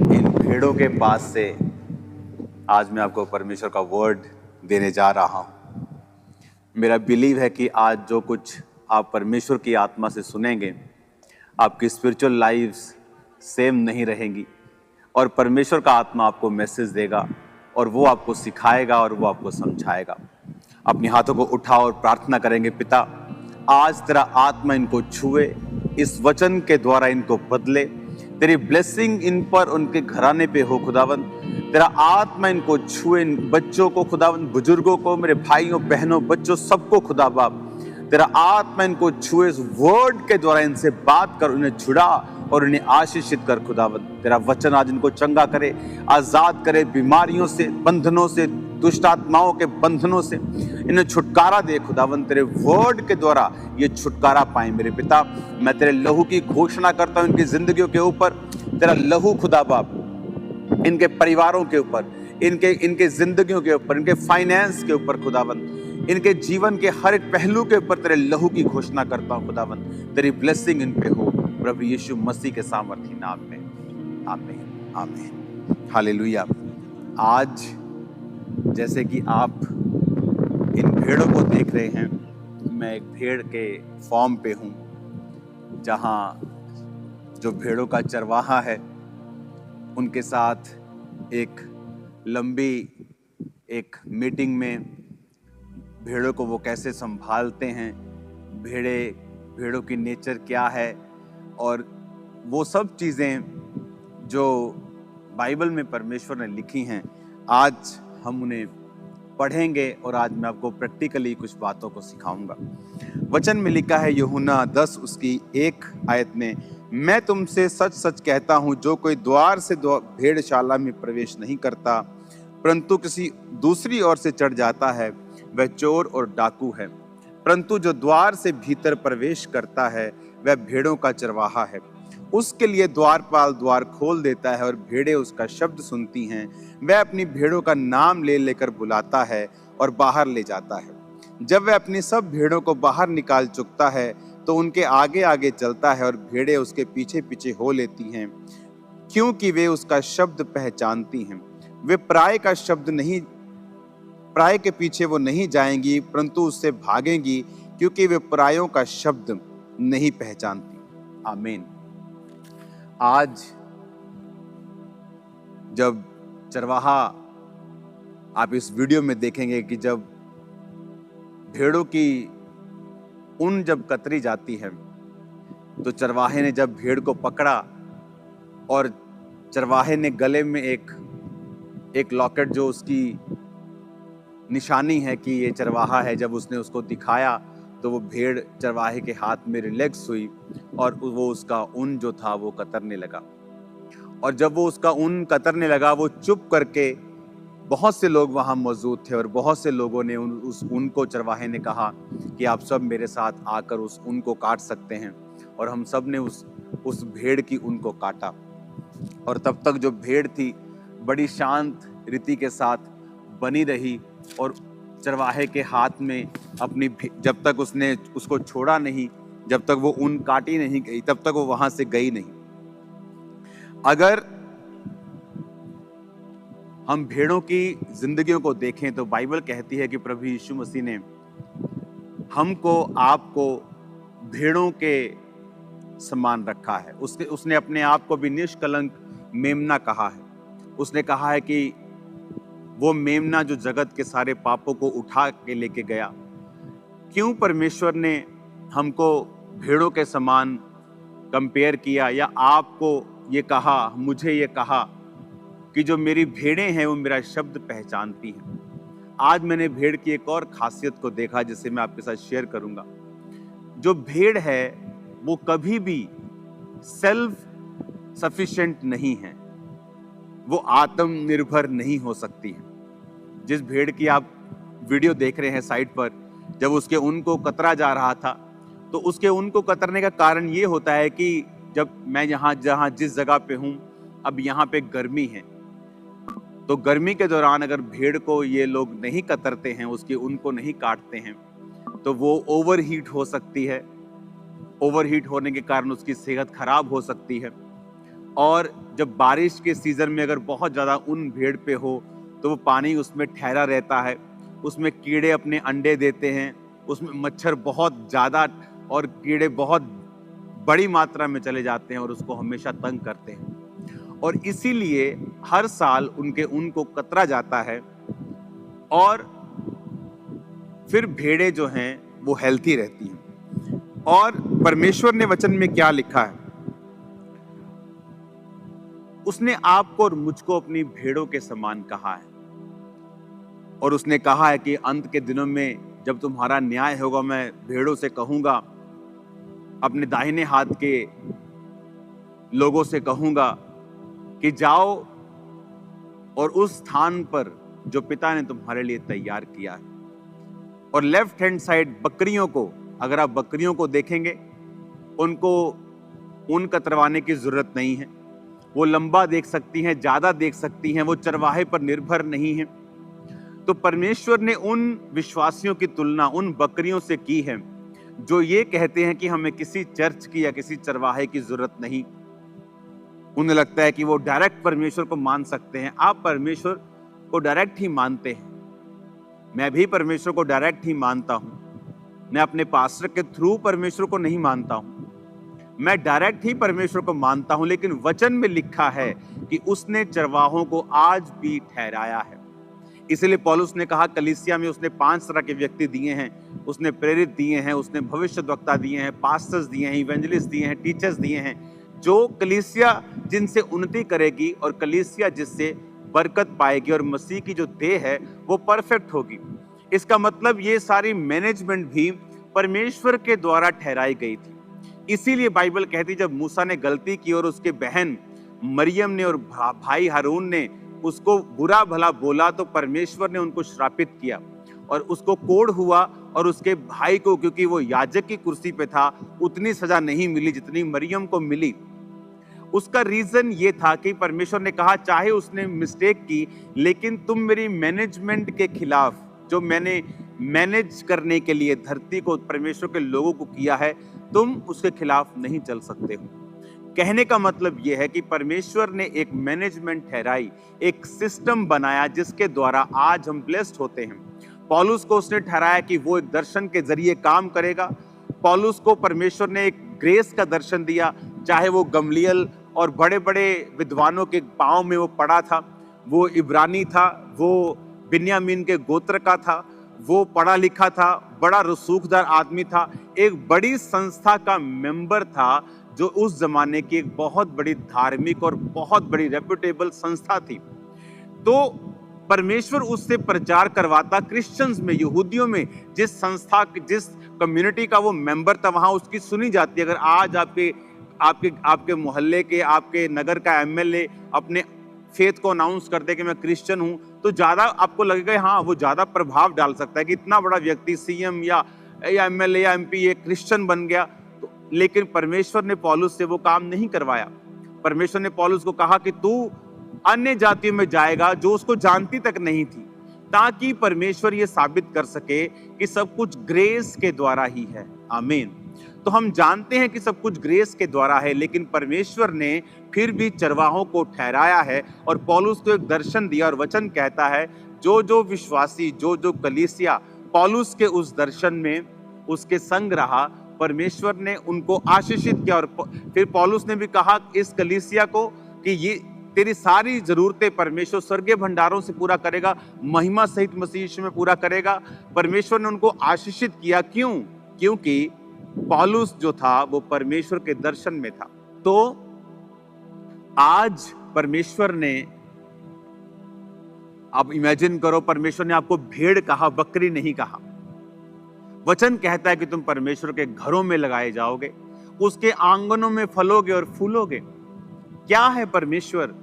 इन भेड़ों के पास से आज मैं आपको परमेश्वर का वर्ड देने जा रहा हूँ। मेरा बिलीव है कि आज जो कुछ आप परमेश्वर की आत्मा से सुनेंगे, आपकी स्पिरिचुअल लाइफ्स सेम नहीं रहेंगी और परमेश्वर का आत्मा आपको मैसेज देगा और वो आपको सिखाएगा और वो आपको समझाएगा। अपने हाथों को उठाओ और प्रार्थना करेंगे। पिता, आज तेरा आत्मा इनको छुए, इस वचन के द्वारा इनको बदले, तेरी ब्लेसिंग इन पर, उनके घराने पे हो खुदावन। तेरा आत्मा इनको छुए, इन बच्चों को खुदावन, बुजुर्गों को, मेरे भाइयों बहनों बच्चों सबको खुदा बाप, तेरा आत्मा इनको छुए, इस वर्ड के द्वारा इनसे बात कर, उन्हें छुड़ा और उन्हें आशीषित कर खुदावन। तेरा वचन आज इनको चंगा करे, आजाद करे, बीमारियों से, बंधनों से, दुष्ट आत्माओं के बंधनों से इन्हें छुटकारा दे खुदावन। तेरे वर्ड के द्वारा ये छुटकारा पाए मेरे पिता। मैं तेरे लहू की घोषणा करता हूं इनकी जिंदगियों के ऊपर। तेरा लहू खुदा बाप इनके परिवारों के ऊपर, इनके जिंदगियों के ऊपर, इनके फाइनेंस के ऊपर खुदावन, इनके जीवन के हर एक पहलू के ऊपर तेरे लहू की घोषणा करता हूं खुदावन। तेरी ब्लेसिंग इन पे हो प्रभु यीशु मसीह के सामर्थी नाम में। आमीन आमीन हालेलुया। आज जैसे कि आप इन भेड़ों को देख रहे हैं, मैं एक भेड़ के फॉर्म पे हूँ, जहाँ जो भेड़ों का चरवाहा है उनके साथ एक लंबी एक मीटिंग में भेड़ों को वो कैसे संभालते हैं, भेड़ों की नेचर क्या है, और वो सब चीज़ें जो बाइबल में परमेश्वर ने लिखी हैं, आज हम उन्हें पढ़ेंगे और आज मैं आपको प्रैक्टिकली कुछ बातों को सिखाऊंगा। वचन में लिखा है यूहन्ना 10 उसकी 1 आयत में, मैं तुमसे सच सच कहता हूं, जो कोई द्वार से भेड़शाला में प्रवेश नहीं करता परंतु किसी दूसरी ओर से चढ़ जाता है, वह चोर और डाकू है। परंतु जो द्वार से भीतर प्रवेश करता है वह भेड़ों का चरवाहा है। उसके लिए द्वारपाल द्वार खोल देता है और भेड़ें उसका शब्द सुनती हैं। वह अपनी भेड़ों का नाम ले लेकर बुलाता है और बाहर ले जाता है। जब वह अपनी सब भेड़ों को बाहर निकाल चुकता है तो उनके आगे आगे चलता है और भेड़ें उसके पीछे पीछे हो लेती हैं, क्योंकि वे उसका शब्द पहचानती हैं। वे पराये के पीछे वो नहीं जाएंगी परंतु उससे भागेंगी, क्योंकि वे परायों का शब्द नहीं पहचानती। आमीन। आज जब चरवाहा, आप इस वीडियो में देखेंगे कि जब भेड़ों की ऊन जब कतरी जाती है तो चरवाहे ने जब भेड़ को पकड़ा और चरवाहे ने गले में एक लॉकेट, जो उसकी निशानी है कि ये चरवाहा है, जब उसने उसको दिखाया तो वो भेड़ चरवाहे के हाथ में रिलैक्स हुई और वो उसका ऊन जो था वो कतरने लगा। और जब वो उसका ऊन कतरने लगा, वो चुप करके, बहुत से लोग वहाँ मौजूद थे और बहुत से लोगों ने उस ऊन को, चरवाहे ने कहा कि आप सब मेरे साथ आकर उस ऊन को काट सकते हैं। और हम सब ने उस भेड़ की ऊन को काटा। और तब तक जो भेड़ थी बड़ी शांत रीति के साथ बनी रही और चरवाहे के हाथ में अपनी, जब तक उसने उसको छोड़ा नहीं, जब तक वो ऊन काटी नहीं गई, तब तक वो वहां से गई नहीं। अगर हम भेड़ों की जिंदगियों को देखें तो बाइबल कहती है कि प्रभु यीशु मसीह ने हमको, आपको भेड़ों के समान रखा है। उसने अपने आप को भी निष्कलंक मेमना कहा है। उसने कहा है कि वो मेमना जो जगत के सारे पापों को उठा के लेके गया। क्यों परमेश्वर ने हमको भेड़ों के समान कंपेयर किया, या आपको ये कहा, मुझे ये कहा कि जो मेरी भेड़ें हैं वो मेरा शब्द पहचानती हैं। आज मैंने भेड़ की एक और खासियत को देखा जिसे मैं आपके साथ शेयर करूंगा। जो भेड़ है वो कभी भी सेल्फ सफिशिएंट नहीं है, वो आत्मनिर्भर नहीं हो सकती है। जिस भेड़ की आप वीडियो देख रहे हैं साइड पर, जब उसके ऊन को कतरा जा रहा था तो उसके ऊन को कतरने का कारण ये होता है कि जब मैं जहाँ जिस जगह पे हूँ, अब यहाँ पे गर्मी है, तो गर्मी के दौरान अगर भेड़ को ये लोग नहीं कतरते हैं, उसके ऊन को नहीं काटते हैं, तो वो ओवरहीट हो सकती है। ओवरहीट होने के कारण उसकी सेहत खराब हो सकती है। और जब बारिश के सीजन में अगर बहुत ज़्यादा ऊन भेड़ पे हो तो वो पानी उसमें ठहरा रहता है, उसमें कीड़े अपने अंडे देते हैं, उसमें मच्छर बहुत ज़्यादा और कीड़े बहुत बड़ी मात्रा में चले जाते हैं और उसको हमेशा तंग करते हैं। और इसीलिए हर साल उनके ऊन को कतरा जाता है और फिर भेड़ें जो हैं वो हेल्थी रहती हैं। और परमेश्वर ने वचन में क्या लिखा है, उसने आपको और मुझको अपनी भेड़ों के समान कहा है। और उसने कहा है कि अंत के दिनों में जब तुम्हारा न्याय होगा, मैं भेड़ों से कहूंगा, अपने दाहिने हाथ के लोगों से कहूंगा कि जाओ और उस स्थान पर जो पिता ने तुम्हारे लिए तैयार किया है। और लेफ्ट हैंड साइड बकरियों को, अगर आप बकरियों को देखेंगे, उनको ऊन कतरवाने की जरूरत नहीं है। वो लंबा देख सकती हैं, ज्यादा देख सकती हैं, वो चरवाहे पर निर्भर नहीं है। तो परमेश्वर ने उन विश्वासियों की तुलना उन बकरियों से की है जो ये कहते हैं कि हमें किसी चर्च की या किसी चरवाहे की जरूरत नहीं। उन्हें लगता है कि वो डायरेक्ट परमेश्वर को मान सकते हैं। आप परमेश्वर को डायरेक्ट ही मानते हैं, मैं भी परमेश्वर को डायरेक्ट ही मानता हूं। मैं अपने पास्टर के थ्रू परमेश्वर को नहीं मानता हूं, मैं डायरेक्ट ही परमेश्वर को मानता हूं। लेकिन वचन में लिखा है कि उसने चरवाहों को आज भी ठहराया है। इसलिए पौलुस ने कहा, कलीसिया में उसने 5 तरह के व्यक्ति दिए हैं। उसने प्रेरित दिए हैं, उसने भविष्यद्वक्ता दिए हैं, पास्टर्स दिए हैं, इवेंजलिस्ट दिए हैं, टीचर्स दिए हैं, जो कलीसिया जिनसे उन्नति करेगी और कलीसिया जिससे बरकत पाएगी और मसीह की जो देह है वो परफेक्ट होगी। इसका मतलब ये सारी मैनेजमेंट भी परमेश्वर के द्वारा ठहराई गई थी। इसीलिए बाइबल कहती, जब मूसा ने गलती की और उसके बहन मरियम ने और भाई हारून ने उसको बुरा भला बोला, तो परमेश्वर ने उनको श्रापित किया और उसको कोढ़ हुआ। और उसके भाई को, क्योंकि वो याजक की कुर्सी पे था, उतनी सजा नहीं मिली जितनी मरियम को मिली। उसका रीजन ये था कि परमेश्वर ने कहा, चाहे उसने मिस्टेक की, लेकिन तुम मेरी मैनेजमेंट के खिलाफ, जो मैंने मैनेज करने के लिए धरती को, परमेश्वर के लोगों को किया है, तुम उसके खिलाफ नहीं चल सकते हो। कहने का मतलब यह है कि परमेश्वर ने एक मैनेजमेंट ठहराई, एक सिस्टम बनाया जिसके द्वारा आज हम ब्लेस्ड होते हैं। पौलुस को उसने ठहराया कि वो एक दर्शन के जरिए काम करेगा। पौलुस को परमेश्वर ने एक ग्रेस का दर्शन दिया, चाहे वो गमलियल और बड़े बड़े विद्वानों के पांव में वो पड़ा था, वो इब्रानी था, वो बिन्यामीन के गोत्र का था, वो पढ़ा लिखा था, बड़ा रसूखदार आदमी था, एक बड़ी संस्था का मेंबर था, जो उस जमाने की एक बहुत बड़ी धार्मिक और बहुत बड़ी रेप्यूटेबल संस्था थी। तो परमेश्वर उससे प्रचार करवाता क्रिश्चियंस में, यहूदियों में, जिस संस्था, जिस कम्युनिटी का वो मेंबर था, वहां उसकी सुनी जाती है। अगर आज आपके मोहल्ले के, आपके नगर का एमएलए अपने फेथ को अनाउंस कर दे कि मैं क्रिश्चियन हूं, तो ज्यादा आपको लगेगा हाँ वो ज्यादा प्रभाव डाल सकता है कि इतना बड़ा व्यक्ति सीएम या एमएलए या एमपी ये क्रिश्चियन बन गया। तो लेकिन परमेश्वर ने पौलुस से वो काम नहीं करवाया। परमेश्वर ने पौलुस को कहा कि तू अन्य जातियों में जाएगा जो उसको जानती तक नहीं थी, ताकि परमेश्वर ये साबित कर सके कि सब कुछ ग्रेस के द्वारा ही है। आमीन। तो हम जानते हैं कि सब कुछ ग्रेस के द्वारा है, लेकिन परमेश्वर ने फिर भी चरवाहों को ठहराया है और पौलुस को एक दर्शन दिया। और वचन कहता है, जो जो विश्वासी, जो जो कलीसिया पौलुस के उस दर्शन में उसके संग रहा, परमेश्वर ने उनको आशीषित किया। और फिर पौलुस ने भी कहा इस कलीसिया को कि ये तेरी सारी जरूरतें परमेश्वर स्वर्गीय भंडारों से पूरा करेगा, महिमा सहित मसीह यीशु में पूरा करेगा। परमेश्वर ने उनको आशीषित किया। क्यों? क्योंकि पौलुस जो था वो परमेश्वर के दर्शन में था। तो आज परमेश्वर ने, आप इमेजिन करो, परमेश्वर ने आपको भेड़ कहा, बकरी नहीं कहा। वचन कहता है कि तुम परमेश्वर के घरों में लगाए जाओगे, उसके आंगनों में फलोगे और फूलोगे। क्या है परमेश्वर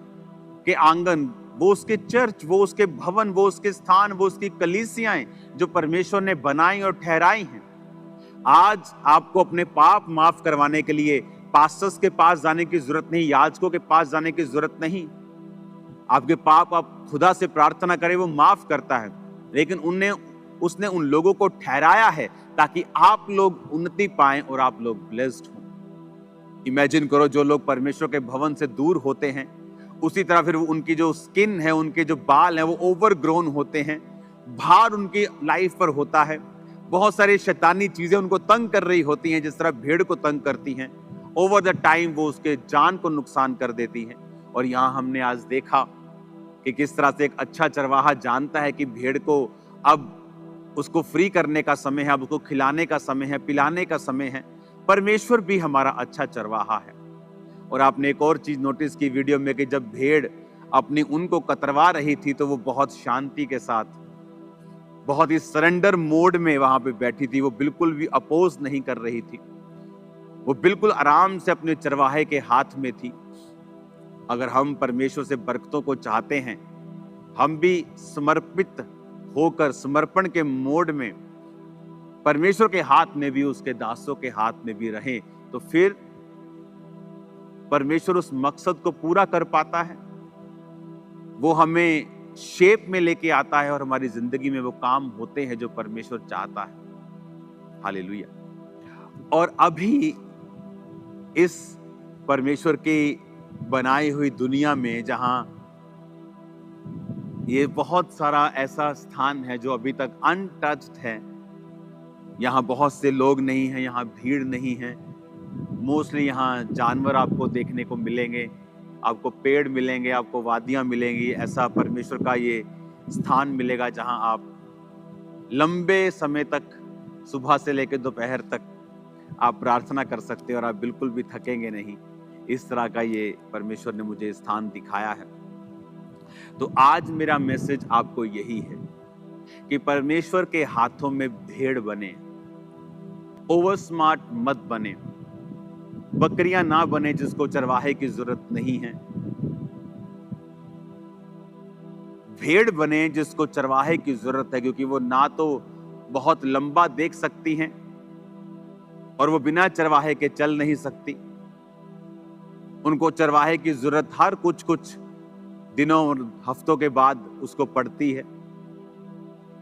के आंगन? वो उसके चर्च, वो उसके भवन, वो उसके स्थान, वो उसकी कलीसियाएं जो परमेश्वर ने बनाई और ठहराई हैं। आज आपको अपने पाप माफ करवाने के लिए पास्टर्स के पास जाने की जरूरत नहीं, याजकों के पास जाने की जरूरत नहीं। आपके पाप आप खुदा से प्रार्थना करें, वो माफ करता है। लेकिन उसने उन लोगों को ठहराया है ताकि आप लोग उन्नति पाएं और आप लोग ब्लेस्ड हों। इमेजिन करो, जो लोग परमेश्वर के भवन से दूर होते हैं, उसी तरह फिर उनकी जो स्किन है, उनके जो बाल हैं, वो ओवरग्रोन होते हैं, भार उनकी लाइफ पर होता है, बहुत सारी शैतानी चीजें उनको तंग कर रही होती हैं, जिस तरह भेड़ को तंग करती हैं। ओवर द टाइम वो उसके जान को नुकसान कर देती हैं। और यहाँ हमने आज देखा कि किस तरह से एक अच्छा चरवाहा जानता है कि भेड़ को अब उसको फ्री करने का समय है, अब उसको खिलाने का समय है, पिलाने का समय है। परमेश्वर भी हमारा अच्छा चरवाहा है। और आपने एक और चीज नोटिस की वीडियो में कि जब भेड़ अपनी ऊन को कतरवा रही थी तो वो बहुत शांति के साथ, बहुत ही सरेंडर मोड में वहां पे बैठी थी। वो बिल्कुल भी अपोज नहीं कर रही थी, वो बिल्कुल आराम से अपने चरवाहे के हाथ में थी। अगर हम परमेश्वर से बरकतों को चाहते हैं, हम भी समर्पित होकर, समर्पण के मोड में परमेश्वर के हाथ में भी, उसके दासों के हाथ में भी रहें, तो फिर परमेश्वर उस मकसद को पूरा कर पाता है। वो हमें शेप में लेके आता है और हमारी जिंदगी में वो काम होते हैं जो परमेश्वर चाहता है। हालेलुया। और अभी इस परमेश्वर की बनाई हुई दुनिया में, जहां ये बहुत सारा ऐसा स्थान है जो अभी तक अनटच्ड है, यहाँ बहुत से लोग नहीं हैं, यहाँ भीड़ नहीं है, मोस्टली यहाँ जानवर आपको देखने को मिलेंगे, आपको पेड़ मिलेंगे, आपको वादियां मिलेंगी। ऐसा परमेश्वर का ये स्थान मिलेगा जहां आप लंबे समय तक, सुबह से लेकर दोपहर तक आप प्रार्थना कर सकते हैं और आप बिल्कुल भी थकेंगे नहीं। इस तरह का ये परमेश्वर ने मुझे स्थान दिखाया है। तो आज मेरा मैसेज आपको यही है कि परमेश्वर के हाथों में भेड़ बने, ओवर स्मार्ट मत बने, बकरियां ना बने जिसको चरवाहे की जरूरत नहीं है, भेड़ बने जिसको चरवाहे की जरूरत है, क्योंकि वो ना तो बहुत लंबा देख सकती हैं और वो बिना चरवाहे के चल नहीं सकती। उनको चरवाहे की जरूरत हर कुछ कुछ दिनों और हफ्तों के बाद उसको पड़ती है।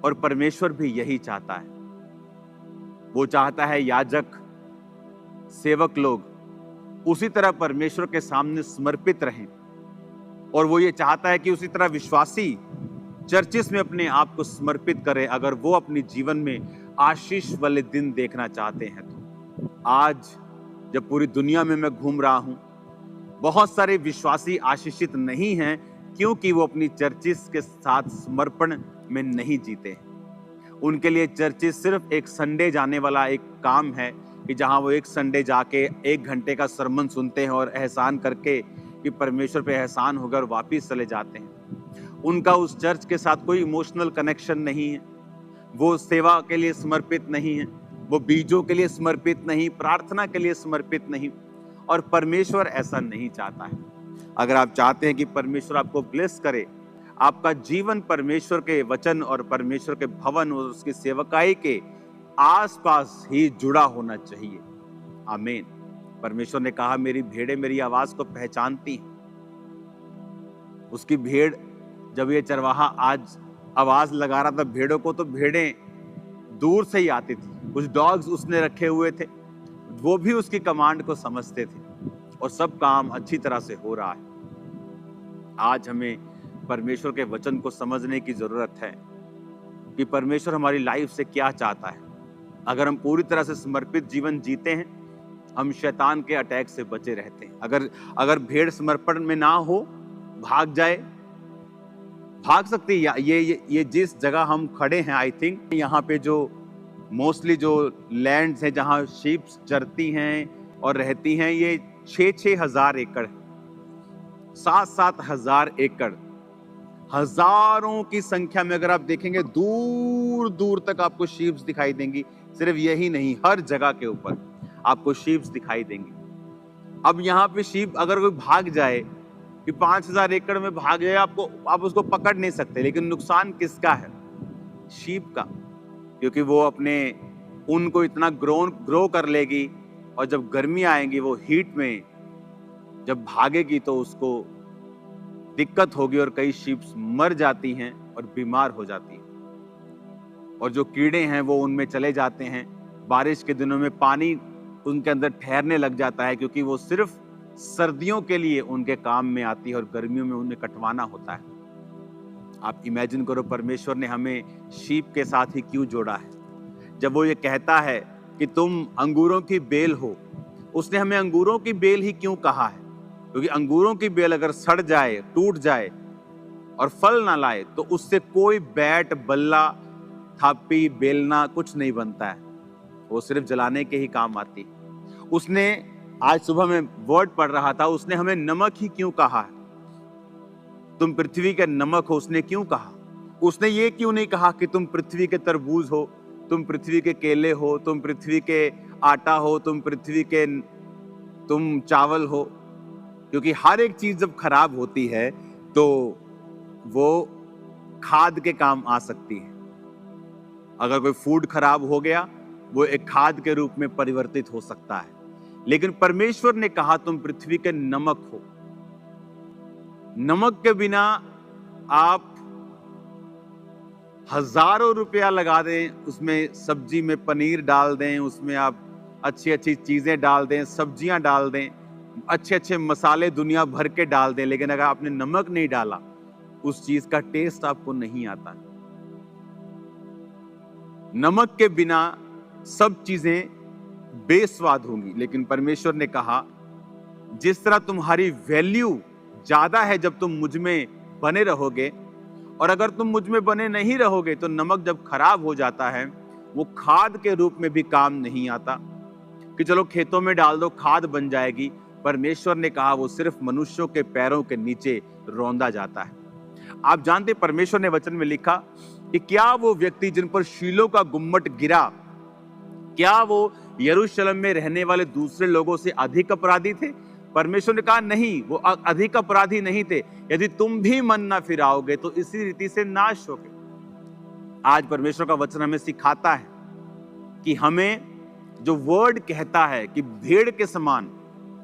और परमेश्वर भी यही चाहता है। वो चाहता है याजक, सेवक लोग उसी तरह परमेश्वर के सामने समर्पित रहें, और वो ये चाहता है कि उसी तरह विश्वासी चर्चिस में अपने आप को समर्पित करें, अगर वो अपने जीवन में आशीष वाले दिन देखना चाहते हैं। तो आज जब पूरी दुनिया में मैं घूम रहा हूं, बहुत सारे विश्वासी आशीषित नहीं हैं, क्योंकि वो अपनी चर्चिस के साथ समर्पण में नहीं जीते हैं। उनके लिए चर्चिस सिर्फ एक संडे जाने वाला एक काम है, कि जहां वो एक संडे जाके 1 घंटे का सरमन सुनते हैं और एहसान करके कि परमेश्वर पे एहसान होकर वापिस चले जाते हैं। उनका उस चर्च के साथ कोई इमोशनल कनेक्शन नहीं है, वो सेवा के लिए समर्पित नहीं है, वो बीजों के लिए समर्पित नहीं, प्रार्थना के लिए समर्पित नहीं। और परमेश्वर ऐसा नहीं चाहता है। अगर आप चाहते हैं कि परमेश्वर आपको ब्लेस करे, आपका जीवन परमेश्वर के वचन और परमेश्वर के भवन और उसकी सेवकाई के आसपास ही जुड़ा होना चाहिए। आमीन। परमेश्वर ने कहा, मेरी भेड़ें मेरी आवाज को पहचानती हैं। उसकी भेड़, जब ये चरवाहा आज आवाज लगा रहा था भेड़ों को, तो भेड़ें दूर से ही आती थी। कुछ डॉग्स उसने रखे हुए थे, वो भी उसकी कमांड को समझते थे, और सब काम अच्छी तरह से हो रहा है। आज हमें परमेश्वर के वचन को समझने की जरूरत है कि परमेश्वर हमारी लाइफ से क्या चाहता है। अगर हम पूरी तरह से समर्पित जीवन जीते हैं, हम शैतान के अटैक से बचे रहते हैं। अगर भेड़ समर्पण में ना हो, भाग जाए, भाग सकती है। ये जिस जगह हम खड़े हैं, आई थिंक यहाँ पे जो मोस्टली जो लैंड्स हैं जहाँ शीप्स चरती हैं और रहती हैं, ये 6-6 हजार एकड़, 7-7 हजार एकड़, हजारों की संख्या में अगर आप देखेंगे, दूर दूर तक आपको शीप्स दिखाई देंगी। सिर्फ यही नहीं, हर जगह के ऊपर आपको शीप्स दिखाई देंगी। अब यहाँ पे शीप अगर कोई भाग जाए, कि 5000 एकड़ में भाग जाए, आप उसको पकड़ नहीं सकते। लेकिन नुकसान किसका है? शीप का, क्योंकि वो अपने ऊन को इतना ग्रो कर लेगी, और जब गर्मी आएंगी, वो हीट में जब भागेगी तो उसको दिक्कत होगी, और कई शीप्स मर जाती हैं और बीमार हो जाती हैं। और जो कीड़े हैं वो उनमें चले जाते हैं। बारिश के दिनों में पानी उनके अंदर ठहरने लग जाता है, क्योंकि वो सिर्फ सर्दियों के लिए उनके काम में आती है और गर्मियों में उन्हें कटवाना होता है। आप इमेजिन करो, परमेश्वर ने हमें शीप के साथ ही क्यों जोड़ा है। जब वो ये कहता है कि तुम अंगूरों की बेल हो, उसने हमें अंगूरों की बेल ही क्यों कहा है? क्योंकि अंगूरों की बेल अगर सड़ जाए, टूट जाए और फल ना लाए, तो उससे कोई बैट, बल्ला, थापी, बेलना कुछ नहीं बनता है। वो सिर्फ जलाने के ही काम आती है। उसने, आज सुबह में वर्ड पढ़ रहा था, उसने हमें नमक ही क्यों कहा है? तुम पृथ्वी के नमक हो, उसने क्यों कहा? उसने ये क्यों नहीं कहा कि तुम पृथ्वी के तरबूज हो, तुम पृथ्वी के केले हो, तुम पृथ्वी के आटा हो, तुम चावल हो? क्योंकि हर एक चीज जब खराब होती है तो वो खाद के काम आ सकती है। अगर कोई फूड खराब हो गया, वो एक खाद के रूप में परिवर्तित हो सकता है। लेकिन परमेश्वर ने कहा तुम पृथ्वी के नमक हो। नमक के बिना आप हजारों रुपया लगा दें, उसमें सब्जी में पनीर डाल दें, उसमें आप अच्छी अच्छी चीजें डाल दें, सब्जियां डाल दें, अच्छे अच्छे मसाले दुनिया भर के डाल दें, लेकिन अगर आपने नमक नहीं डाला, उस चीज का टेस्ट आपको नहीं आता। नमक के बिना सब चीजें बेस्वाद होंगी। लेकिन परमेश्वर ने कहा, जिस तरह तुम्हारी वैल्यू ज्यादा है जब तुम मुझ में बने रहोगे, और अगर तुम मुझ में बने नहीं रहोगे तो नमक जब खराब हो जाता है, वो खाद के रूप में भी काम नहीं आता कि चलो खेतों में डाल दो, खाद बन जाएगी। परमेश्वर ने कहा वो सिर्फ मनुष्यों के पैरों के नीचे रौंदा जाता है। आप जानते, परमेश्वर ने वचन में लिखा कि क्या वो व्यक्ति जिन पर शीलो का गुम्मट गिरा, क्या वो यरूशलेम में रहने वाले दूसरे लोगों से अधिक अपराधी थे? परमेश्वर ने कहा नहीं, वो अधिक अपराधी नहीं थे। यदि तुम भी मन ना फिराओगे तो इसी रीति से नाश होगे। आज परमेश्वर का वचन हमें सिखाता है कि हमें जो वर्ड कहता है कि भेड़ के समान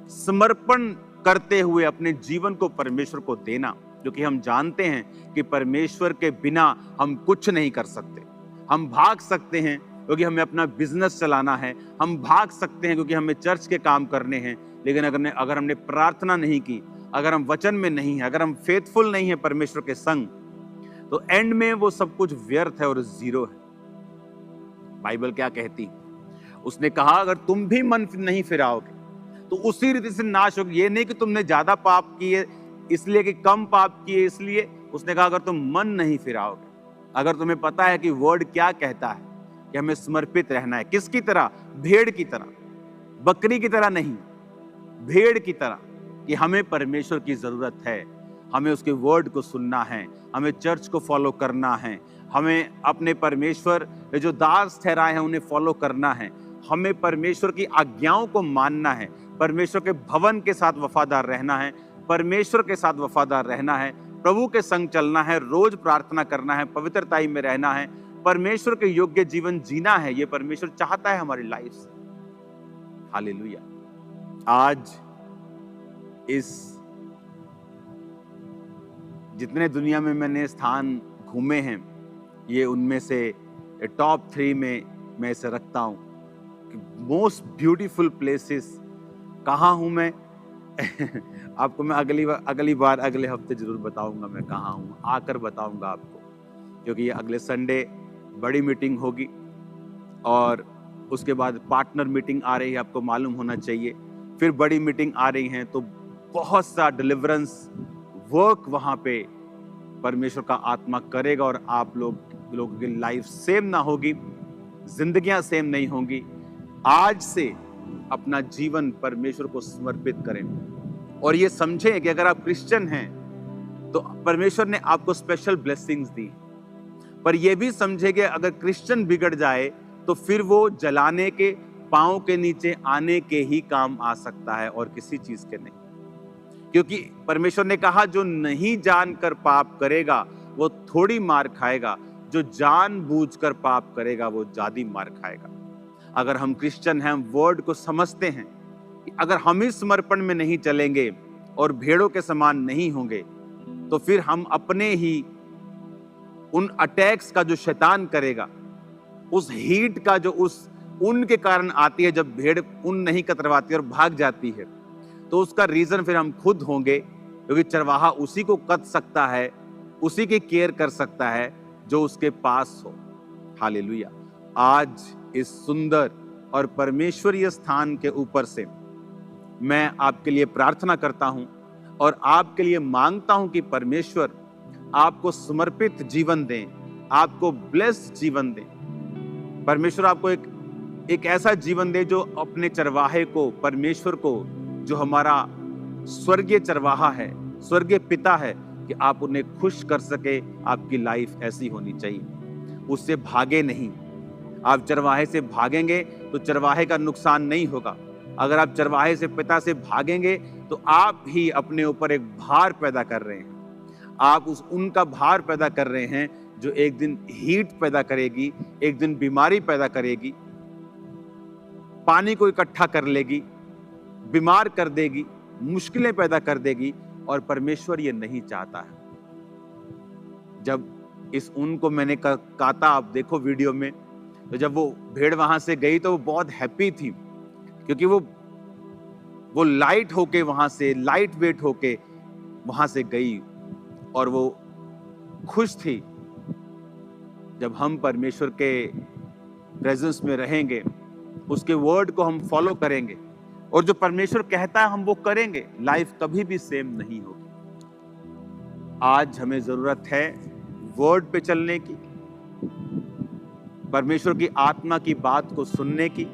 समर्पण करते हुए अपने जीवन को परमेश्वर को देना, क्योंकि हम जानते हैं कि परमेश्वर के बिना हम कुछ नहीं कर सकते। हम भाग सकते हैं क्योंकि हमें अपना बिजनेस चलाना है, हम भाग सकते हैं क्योंकि हमें चर्च के काम करने हैं, लेकिन अगर हमने प्रार्थना नहीं की, अगर हम वचन में नहीं है, अगर हम फेथफुल नहीं है परमेश्वर के संग, तो एंड में वो सब कुछ व्यर्थ है और जीरो है। बाइबल क्या कहती? उसने कहा अगर तुम भी मन नहीं फिराओगे तो उसी रीति से नाश होगी। ये नहीं कि तुमने ज्यादा पाप किए इसलिए, कि कम पाप किए इसलिए। उसने कहा अगर तुम मन नहीं फिराओगे, अगर तुम्हें पता है कि वर्ड क्या कहता है कि हमें समर्पित रहना है, किसकी तरह? भेड़ की तरह, बकरी की तरह नहीं, भेड़ की तरह, कि हमें परमेश्वर की जरूरत है, हमें उसके वर्ड को सुनना है, हमें चर्च को फॉलो करना है, हमें अपने परमेश्वर जो दास ठहराए हैं उन्हें फॉलो करना है, हमें परमेश्वर की आज्ञाओं को मानना है, परमेश्वर के भवन के साथ वफादार रहना है, परमेश्वर के साथ वफादार रहना है, प्रभु के संग चलना है, रोज प्रार्थना करना है, पवित्रताई में रहना है, परमेश्वर के योग्य जीवन जीना है। ये परमेश्वर चाहता है हमारी लाइफ से। हालेलुया। आज इस जितने दुनिया में मैंने स्थान घूमे हैं, ये उनमें से टॉप 3 में मैं इसे रखता हूं कि मोस्ट ब्यूटीफुल प्लेसेस कहाँ हूं मैं। आपको मैं अगली बार अगले हफ्ते जरूर बताऊंगा मैं कहाँ हूं, आकर बताऊंगा आपको, क्योंकि अगले संडे बड़ी मीटिंग होगी और उसके बाद पार्टनर मीटिंग आ रही है, आपको मालूम होना चाहिए। फिर बड़ी मीटिंग आ रही है, तो बहुत सा डिलीवरेंस वर्क वहां पे परमेश्वर का आत्मा करेगा और आप लोगों की लाइफ सेम ना होगी, जिंदगियां सेम नहीं होंगी। आज से अपना जीवन परमेश्वर को समर्पित करें और ये समझें कि अगर आप क्रिश्चियन हैं तो परमेश्वर ने आपको स्पेशल ब्लेसिंग्स दी, पर यह भी समझे कि अगर क्रिश्चियन बिगड़ जाए तो फिर वो जलाने के, पांव के नीचे आने के ही काम आ सकता है और किसी चीज के नहीं। क्योंकि परमेश्वर ने कहा जो नहीं जानकर पाप करेगा वो थोड़ी मार खाएगा, जो जानबूझकर पाप करेगा वो ज्यादा मार खाएगा। अगर हम क्रिश्चियन हैं, हम वर्ड को समझते हैं कि अगर हम इस समर्पण में नहीं चलेंगे और भेड़ों के समान नहीं होंगे तो फिर हम अपने ही उन अटैक्स का जो शैतान करेगा, उस हीट का जो उस ऊन के कारण आती है। जब भेड़ ऊन नहीं कतरवाती और भाग जाती है तो उसका रीजन फिर हम खुद होंगे, क्योंकि चरवाहा उसी को कत सकता है, उसी की केयर कर सकता है जो उसके पास हो। हालेलुया। आज इस सुंदर और परमेश्वरीय स्थान के ऊपर से मैं आपके लिए प्रार्थना करता हूं और आपके लिए मांगता हूं कि परमेश्वर आपको समर्पित जीवन दें, आपको ब्लेस्ड जीवन दें। परमेश्वर आपको एक ऐसा जीवन दे जो अपने चरवाहे को, परमेश्वर को, जो हमारा स्वर्गीय चरवाहा है, स्वर्गीय पिता है, कि आप उन्हें खुश कर सके। आपकी लाइफ ऐसी होनी चाहिए, उससे भागे नहीं। आप चरवाहे से भागेंगे तो चरवाहे का नुकसान नहीं होगा। अगर आप चरवाहे से, पिता से भागेंगे तो आप ही अपने ऊपर एक भार पैदा कर रहे हैं। आप उनका भार पैदा कर रहे हैं जो एक दिन हीट पैदा करेगी, एक दिन बीमारी पैदा करेगी, पानी को इकट्ठा कर लेगी, बीमार कर देगी, मुश्किलें पैदा कर देगी। और परमेश्वर ये नहीं चाहता है। जब इस ऊन को मैंने काता, आप देखो वीडियो में, तो जब वो भेड़ वहां से गई तो वो बहुत हैप्पी थी, क्योंकि वो लाइट होके वहां से, लाइट वेट होके वहां से गई और वो खुश थी। जब हम परमेश्वर के प्रेजेंस में रहेंगे, उसके वर्ड को हम फॉलो करेंगे और जो परमेश्वर कहता है हम वो करेंगे, लाइफ कभी भी सेम नहीं होगी। आज हमें जरूरत है वर्ड पे चलने की, परमेश्वर की आत्मा की बात को सुनने की,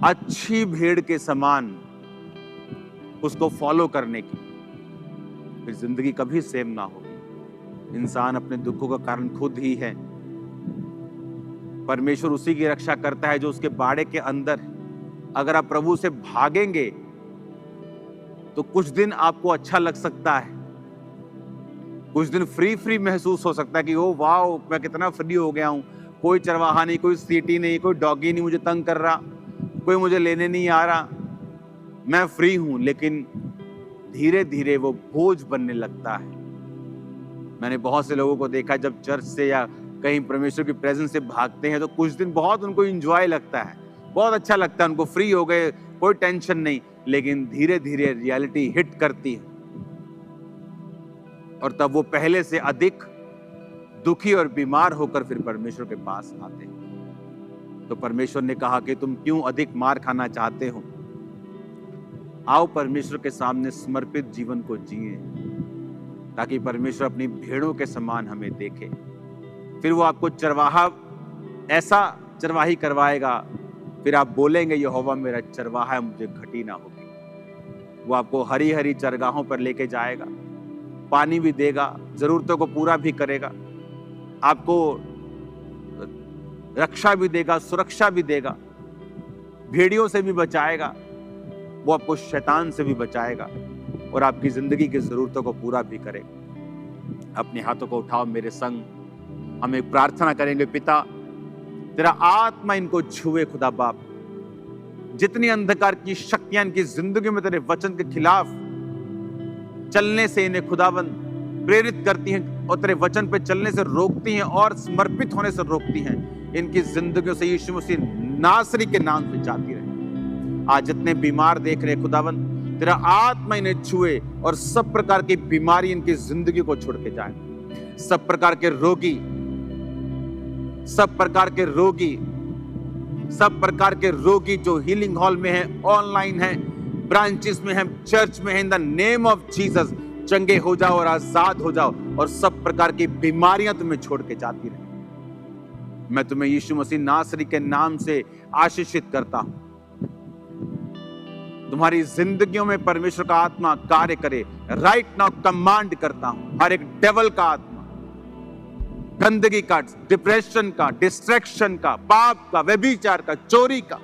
अच्छी भेड़ के समान उसको फॉलो करने की। फिर जिंदगी कभी सेम ना होगी। इंसान अपने दुखों का कारण खुद ही है। परमेश्वर उसी की रक्षा करता है जो उसके बाड़े के अंदर है। अगर आप प्रभु से भागेंगे तो कुछ दिन आपको अच्छा लग सकता है, कुछ दिन फ्री महसूस हो सकता है कि ओ वाओ, मैं कितना फ्री हो गया हूं, कोई चरवाहा नहीं, कोई सीटी नहीं, कोई डॉगी नहीं मुझे तंग कर रहा, कोई मुझे लेने नहीं आ रहा, मैं फ्री हूं। लेकिन धीरे धीरे वो बोझ बनने लगता है। मैंने बहुत से लोगों को देखा, जब चर्च से या कहीं परमेश्वर की प्रेजेंस से भागते हैं तो कुछ दिन बहुत उनको एंजॉय लगता है, बहुत अच्छा लगता है, उनको फ्री हो गए, कोई टेंशन नहीं। लेकिन धीरे धीरे रियलिटी हिट करती है और तब वो पहले से अधिक दुखी और बीमार होकर फिर परमेश्वर के पास आते हैं। तो परमेश्वर ने कहा कि तुम क्यों अधिक मार खाना चाहते हो, आओ परमेश्वर के सामने समर्पित जीवन को जिए, ताकि परमेश्वर अपनी भेड़ों के समान हमें देखे। फिर वो आपको चरवाहा, ऐसा चरवाही करवाएगा, फिर आप बोलेंगे यहोवा मेरा चरवाहा है, मुझे घटी ना होगी। वो आपको हरी हरी चरगाहों पर लेके जाएगा, पानी भी देगा, जरूरतों को पूरा भी करेगा, आपको रक्षा भी देगा, सुरक्षा भी देगा, भेड़ियों से भी बचाएगा, वो आपको शैतान से भी बचाएगा और आपकी जिंदगी की जरूरतों को पूरा भी करेगा। अपने हाथों को उठाओ मेरे संग, हम एक प्रार्थना करेंगे। पिता, तेरा आत्मा इनको छुए खुदा बाप। जितनी अंधकार की शक्तियां इनकी जिंदगी में तेरे वचन के खिलाफ चलने से इन्हें खुदाबंद प्रेरित करती हैं और तेरे वचन पे चलने से रोकती हैं और समर्पित होने से रोकती हैं, इनकी जिंदगियों से यीशु मसीह नासरी के नाम से जाती रहे। आज जितने बीमार देख रहे खुदाबंद, तेरा आत्मा इन्हें छुए और सब प्रकार की बीमारी इनकी जिंदगी को छोड़ के जाए। सब प्रकार के रोगी, सब प्रकार के रोगी, सब प्रकार के रोगी जो हीलिंग हॉल में है, ऑनलाइन है, ब्रांचेस में है, चर्च में है, in the name of Jesus चंगे हो जाओ और आजाद हो जाओ और सब प्रकार की बीमारियां तुम्हें छोड़ के जाती रहे। मैं तुम्हें यीशु मसीह नासरी के नाम से आशीषित करता हूं। तुम्हारी जिंदगियों में परमेश्वर का आत्मा कार्य करे। राइट नाउ कमांड करता हूं, हर एक डेविल का आत्मा, गंदगी का, डिप्रेशन का, डिस्ट्रैक्शन का, पाप का, व्यभिचार का, चोरी का,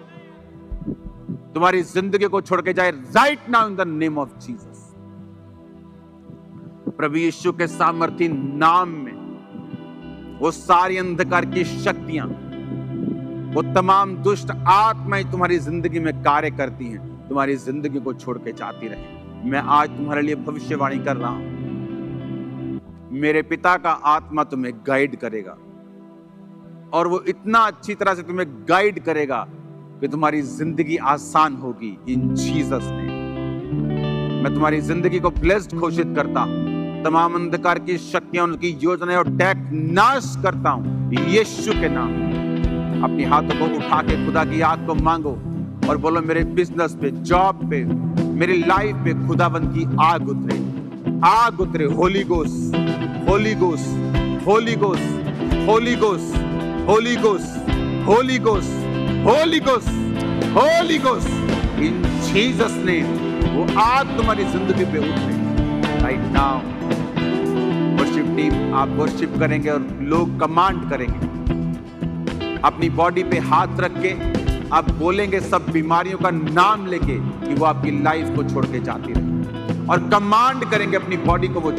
तुम्हारी जिंदगी को छोड़ के जाए right now in the name of Jesus. प्रभु यीशु के सामर्थी नाम में वो सारी अंधकार की शक्तियां, वो तमाम दुष्ट आत्माएं तुम्हारी जिंदगी में कार्य करती हैं, तुम्हारी जिंदगी को छोड़ के जाती रहे। मैं आज तुम्हारे लिए भविष्यवाणी कर रहा हूं, मेरे पिता का आत्मा तुम्हें गाइड करेगा, और वो इतना अच्छी तरह से तुम्हें गाइड करेगा कि तुम्हारी जिंदगी आसान होगी। इन जीसस नेम मैं तुम्हारी जिंदगी को ब्लेस्ड घोषित करता हूं। तमाम अंधकार की शक्तियां, उनकी योजनाएं और अटैक नाश करता हूं यीशु के नाम। अपनी हाथों को उठा के खुदा की आग को मांगो और बोलो, मेरे बिजनेस पे, जॉब पे, मेरी लाइफ पे खुदाबंद की आग उतरे, आग उतरे। Holi ghost, Holi ghost, Holi ghost, Holi ghost, Holi ghost, Holi ghost, Holi ghost, Holi ghost. इन जीसस नेम वो आग तुम्हारी जिंदगी पे उठे राइट नाउ। वर्शिप टीम आप वर्शिप करेंगे और लोग कमांड करेंगे। अपनी बॉडी पे हाथ रख के आप बोलेंगे सब बीमारियों का नाम लेके कि वो आपकी लाइफ को छोड़ के जाती रहे, और कमांड करेंगे अपनी बॉडी को, वो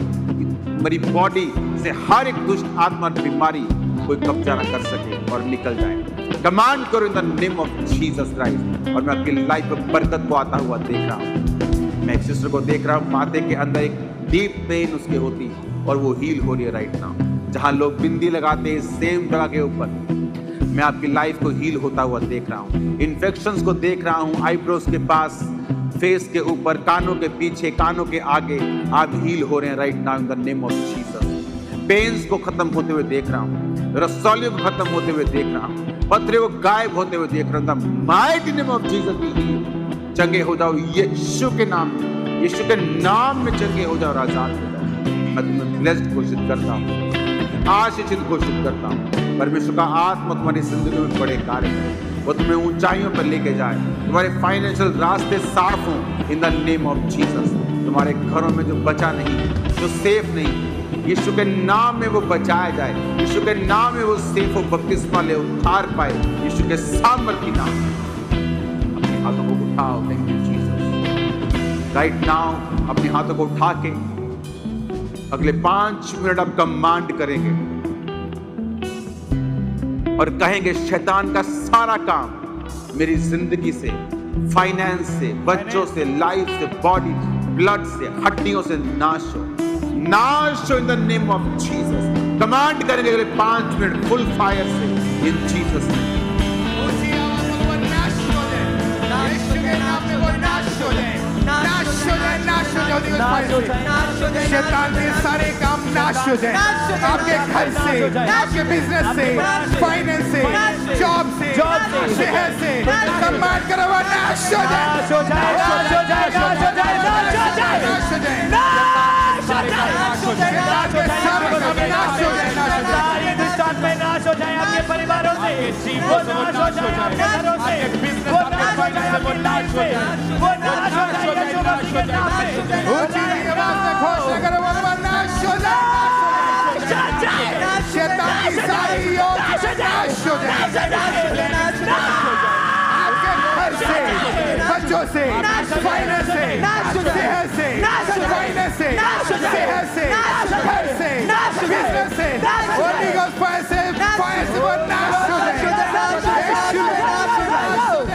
मेरी बॉडी से हर एक दुष्ट आत्मा और बीमारी कोई कब्जा ना कर सके और निकल जाए। कमांड करो इन the name of Jesus Christ. और मैं आपकी लाइफ में बरकत को आता हुआ देख रहा हूँ। मैं एक सिस्टर को देख रहा हूँ, माथे के अंदर एक डीप पेन उसके होती है और वो हील हो रही है राइट नाउ। जहां लोग बिंदी लगाते हैं सेम जगह के ऊपर, मैं आपकी लाइफ को हील होता हुआ देख रहा हूँ। इन्फेक्शंस को देख रहा हूँ आईब्रोज के पास, फेस के ऊपर, कानों के पीछे, कानों के आगे, आप हील हो रहे हैं right now in the name of Jesus. Pains को खत्म होते हुए देख रहा हूँ, रसौलियों को खत्म होते हुए देख रहा हूँ, पत्थरों को गायब होते हुए देख रहा हूँ। माइटी नेम ऑफ जीसस चंगे हो जाओ यीशु के नाम में, यीशु के नाम में चंगे हो जाओ, आजाद हो जाओ। मैं तुम्हें ब्लेस्ड घोषित करता हूँ, आशीषित घोषित करता हूँ। परमेश्वर का आत्मा तुम्हारी जिंदगी में बड़े कार्य करे, वो तुम्हें ऊंचाइयों पर लेके जाए, तुम्हारे फाइनेंशियल रास्ते साफ हों इन द नेम ऑफ जीसस। तुम्हारे घरों में जो बचा नहीं, जो सेफ नहीं, यीशु के नाम में वो बचाया जाए, यीशु के नाम में वो सेफ हो, बपतिस्मा ले, उद्धार पाए यीशु के सामर्थ्य नाम। अपने हाथों को उठाओ, thank you Jesus. Right now अपने हाथों को उठा के अगले 5 मिनट आप कमांड करेंगे और कहेंगे, शैतान का सारा काम मेरी जिंदगी से, फाइनेंस से, बच्चों से, लाइफ से, बॉडी, ब्लड से, हड्डियों से नाश हो, नाश हो इन the name of Jesus. Command करेंगे अगले 5 मिनट फुल फायर से इन जीसस ने। शैतान के सारे काम नाश हो जाए, आपके घर से, आपके बिजनेस से, फाइनेंस से, जॉब से, शहर से, कमांड करो वो नाश हो जाए, नाश हो जाए, नाश हो जाए, नाश हो जाए, नाश हो जाए, नाश हो जाए, नाश हो जाए, नाश हो जाए, नाश हो जाए, नाश हो जाए, नाश हो जाए, हिंदुस्तान में नाश हो जाए, आपके परिवारों से वो नाश हो जाए, आपके घरों से वो नाश हो जाए, वो नाश हो जाए, वो नाश हो जाए, यीशु मसीह के नाम में ऊंची आवाज से घोषणा करो, वो नाश हो जाए, शैतान की सारी योजना नाश हो जाए, आपके घर से, बच्चों से, फाइनेंस से, सेहत से, फाइनेंस से, सेहत से, घर से, बिजनेस से, होली गोस्ट फायर से वो नाश हो जाए,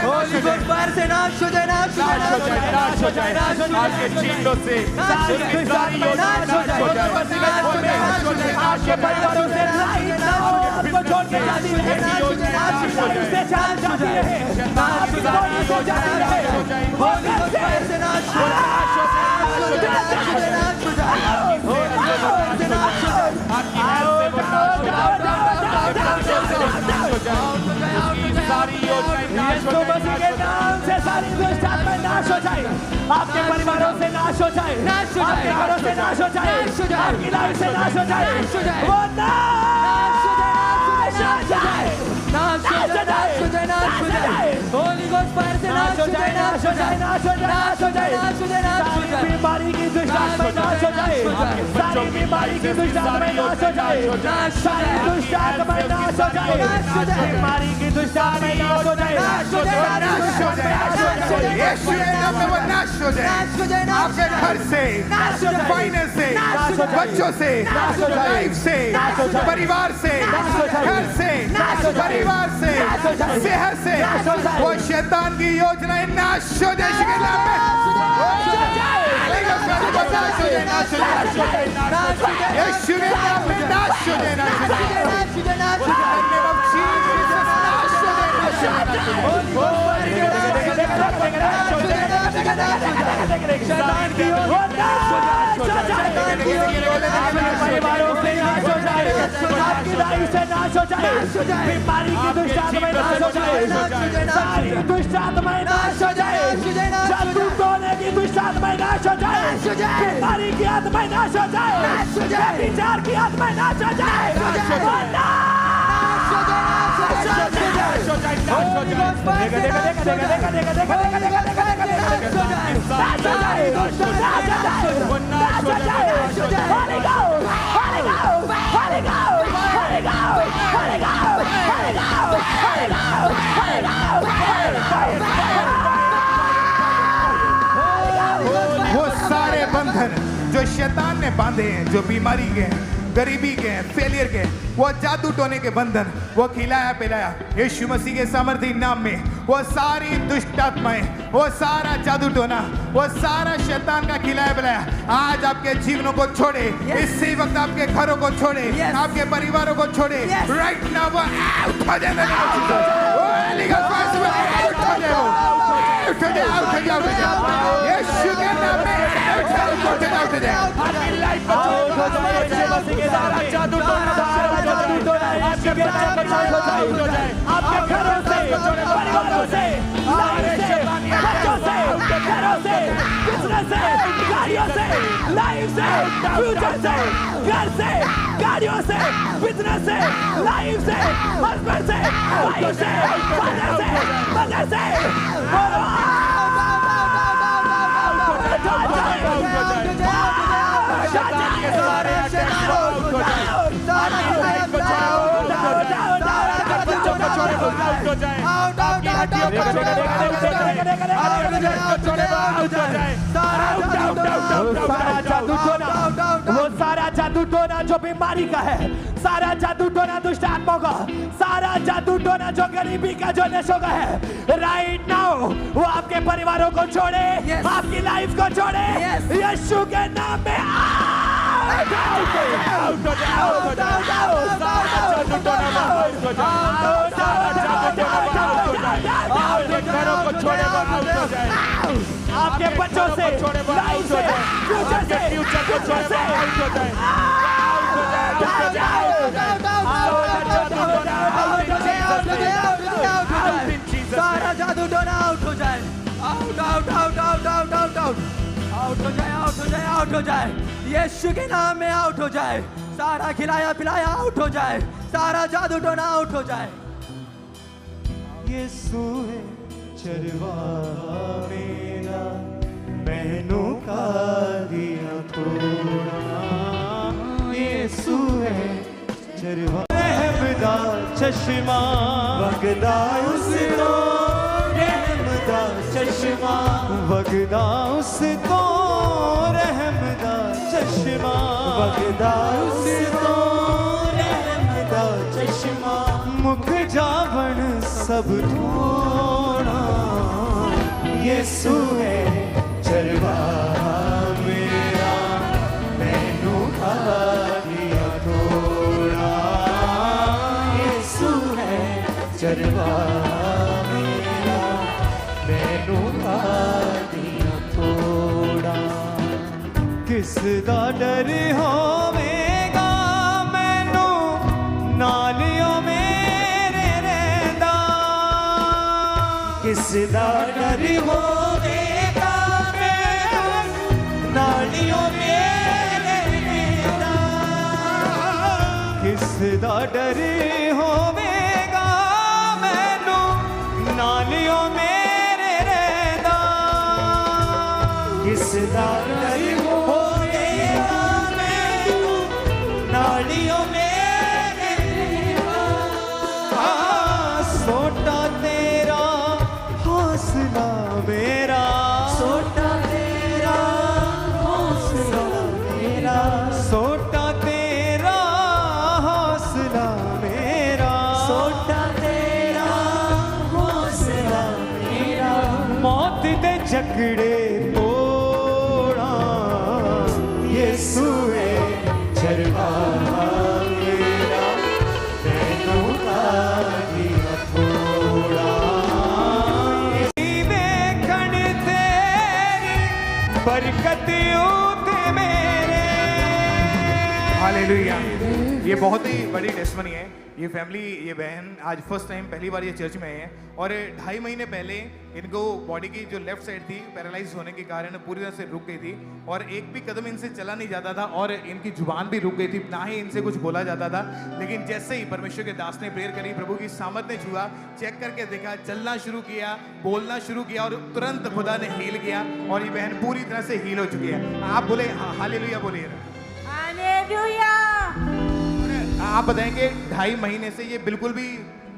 होली गोस्ट फायर से नाश हो जाए, नाश हो जाए, नाश हो जाए, नाश हो जाए, आपके चीजों से नाश हो जाए, नाश हो जाए, आपके परिवारों से आपको छोड़ के जाती है, नाश हो जाए, से चाल जाती है, नाश हो जाए, नाश हो जाए, होली गोस्ट फायर से नाश हो जाए, नाश हो जाए, नाश हो जाए, होली गोस्ट फायर से नाश हो जाए, आपकी हेल्थ से नाश हो जाए, सारी योजनाएं नाश हो जाए, नाम से सारी दुष्ट आत्माएं नाश हो जाए, आपके परिवारों से नाश हो जाए, आपके घरों से नाश हो जाए, आपकी लाइफ से नाश हो जाए, वो नाश हो जाए, नाश हो जाए, नाश हो जाए, नाश हो जाए, होली गोस्ट फायर से नाश हो जाए, नाश हो जाए, नाश हो जाए, नाश हो जाए, नाश हो जाए, नाश हो जाए, बीमारी की दुष्ट आत्माएं नाश हो जाए, सारी बीमारी की दुष्ट आत्माएं नाश हो जाए, सारी दुष्ट आत्माएं नाश हो जाए, बीमारी की दुष्ट आत्माएं नाश हो जाए, नाश हो जाए, नाश हो जाए, यीशु के नाम में वो नाश हो जाए, नाश हो जाए, आपके घर से, फाइनेंस से, बच्चों से, लाइफ से, परिवार से, घर से, परिवार से, सेहत से, वो शैतान की योजनाएं नाश हो जाए, यीशु के नाम में नाश हो जाए, नाश हो जाए, यीशु के नाम में नाश हो जाए, नाश हो जाए, शैतान की ओर नाश हो जाए, आपके परिवारों से नाश हो जाए, आपकी लाइफ से नाश हो जाए, बीमारी की दुष्ट आत्माएं नाश हो जाए, सारी दुष्ट आत्माएं नाश हो जाए, जादू टोने की दुष्ट आत्माएं नाश हो जाए, बीमारी की आत्माएं नाश हो जाए, व्यभिचार की आत्माएं नाश हो जाए, वो सारे बंधन जो शैतान ने बांधे हैं, जो बीमारी के हैं, गरीबी के हैं, फेलियर के हैं, वो जादू टोने के बंधन, वो खिलाया पिलाया यीशु मसीह के सामर्थी नाम में, वो सारी दुष्ट आत्माएं, वो सारा जादू टोना, वो सारा शैतान का खिलाया पिलाया आज आपके जीवनों को छोड़े, इसी वक्त आपके घरों को छोड़े, आपके परिवारों को छोड़े, राइट नाउ वो आउट हो जाए, यीशु के नाम में सारा जादू आपके घरों से, परिवारों से, बच्चों से, घरों से, बिजनेस से, गाड़ियों से, लाइफ से, फ्यूचर से, घर से, गाड़ियों से, बिजनेस से, लाइफ से, हस्बैंड से, वाइफ से, फादर से, मदर से, वो सारा जादू टोना जो बीमारी का है, सारा जादू टोना दुष्ट आत्माओं का, सारा जादू टोना जो गरीबी का, जो नशों का है, राइट नाउ वो आपके परिवारों को छोड़े, आपकी लाइफ को छोड़े, यीशु के नाम में आपके बच्चों से, लाइफ से, फ्यूचर से, सारा जादू टोना आउट हो जाए, out out out out out out out out हो जाए, आउट हो जाए, आउट हो जाए, यीशु के नाम में आउट हो जाए, सारा खिलाया पिलाया आउट हो जाए, सारा जादू टोना आउट हो जाए। यीशु है चरवाहा मेरा, मैनों का दिया थोड़ा, यीशु है चरवाहा, रहमदा चश्मा वगदा उसको, रहमदा चश्मा वगदा उसको, रहमदा चश्मा वगदा उसको, रहमदा चश्मा मुख जावण सब थोड़ा, यीशु है चरवाहा मेरा, मैनों का दिया थोड़ा, यीशु है चरवाहा मेरा, मैनों का दिया थोड़ा, किस दा डर होवेगा मैनू नालियों मेरे रहंदा, किस दा डर होवेगा मैनू नालियों मेरे रहंदा, किस दा डर होवेगा मैनू नालियों मेरे रहंदा, किस दा डर होवेगा मैनू नालियों मेरे रहंदा, सोटा तेरा हौसला मेरा, सोटा तेरा हौसला मेरा, सोटा तेरा हौसला मेरा, सोटा तेरा हौसला मेरा, मौत दे झगड़े तोड़ा, यीशु है चरवाहा मेरा, मैनों का दिया थोड़ा, वेखण ते कतियूं ते मेरे। हालेलुया। ये बहुत ही बड़ी टेस्टमनी है। ये फैमिली, ये बहन आज फर्स्ट टाइम पहली बार ये चर्च में है और 2.5 महीने पहले इनको बॉडी की जो लेफ्ट साइड थी पैरालाइज होने के कारण पूरी तरह से रुक गई थी और एक भी कदम इनसे चला नहीं जाता था और इनकी जुबान भी रुक गई थी, ना ही इनसे कुछ बोला जाता था। लेकिन जैसे ही परमेश्वर के दास ने प्रेयर करी, प्रभु की सामर्थ ने छुआ, चेक करके देखा, चलना शुरू किया, बोलना शुरू किया और तुरंत खुदा ने हील किया और ये बहन पूरी तरह से हील हो चुकी है। आप बोले हालेलुया बोलिए। हालेलुया। आप बताएंगे 2.5 महीने से ये बिल्कुल भी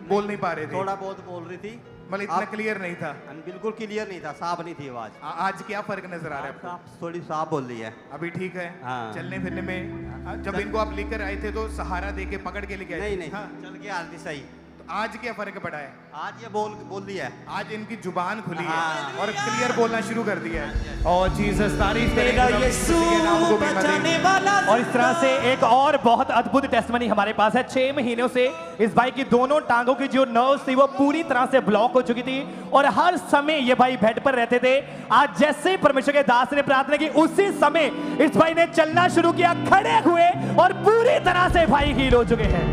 बोल नहीं पा रहे थे, थोड़ा बहुत बोल रही थी, मतलब इतना क्लियर नहीं था, बिल्कुल क्लियर नहीं था, साफ नहीं थी आवाज। आज क्या फर्क नजर आ रहा है आपको? साफ, थोड़ी साफ बोल रही है अभी ठीक है? हाँ। चलने फिरने में जब इनको आप लेकर आए थे तो सहारा दे के पकड़ के लेके आए थे? नहीं हाँ। चल के आरती सही। तो आज क्या फर्क पड़ा है? आज ये बोल रही है, आज इनकी जुबान खुली है हाँ। और क्लियर बोलना शुरू कर दिया है। और जीसस तारीफ करें मेरा प्रभु यीशु यीशु के नाम को भी बचाने बधाई। वाला। और इस तरह से एक और बहुत अद्भुत टेस्टमनी हमारे पास है। 6 महीनों से इस भाई की दोनों टांगों की जो नर्व्स थी वो पूरी तरह से ब्लॉक हो चुकी थी और हर समय ये भाई बेड पर रहते थे। आज जैसे ही परमेश्वर के दास ने प्रार्थना की, उसी समय इस भाई ने चलना शुरू किया, खड़े हुए और पूरी तरह से भाई हील हो चुके हैं।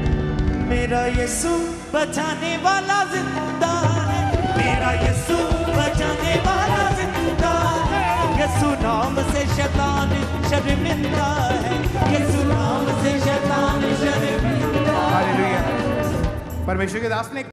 मेरा यीशु बचाने वाला जिंदा है, मेरा यीशु बचाने वाला जिंदा है। यीशु नाम से शैतान शर्मिंदा है, यीशु नाम से शैतान शर्मिंदा है। हालेलुया। परमेश्वर के दास ने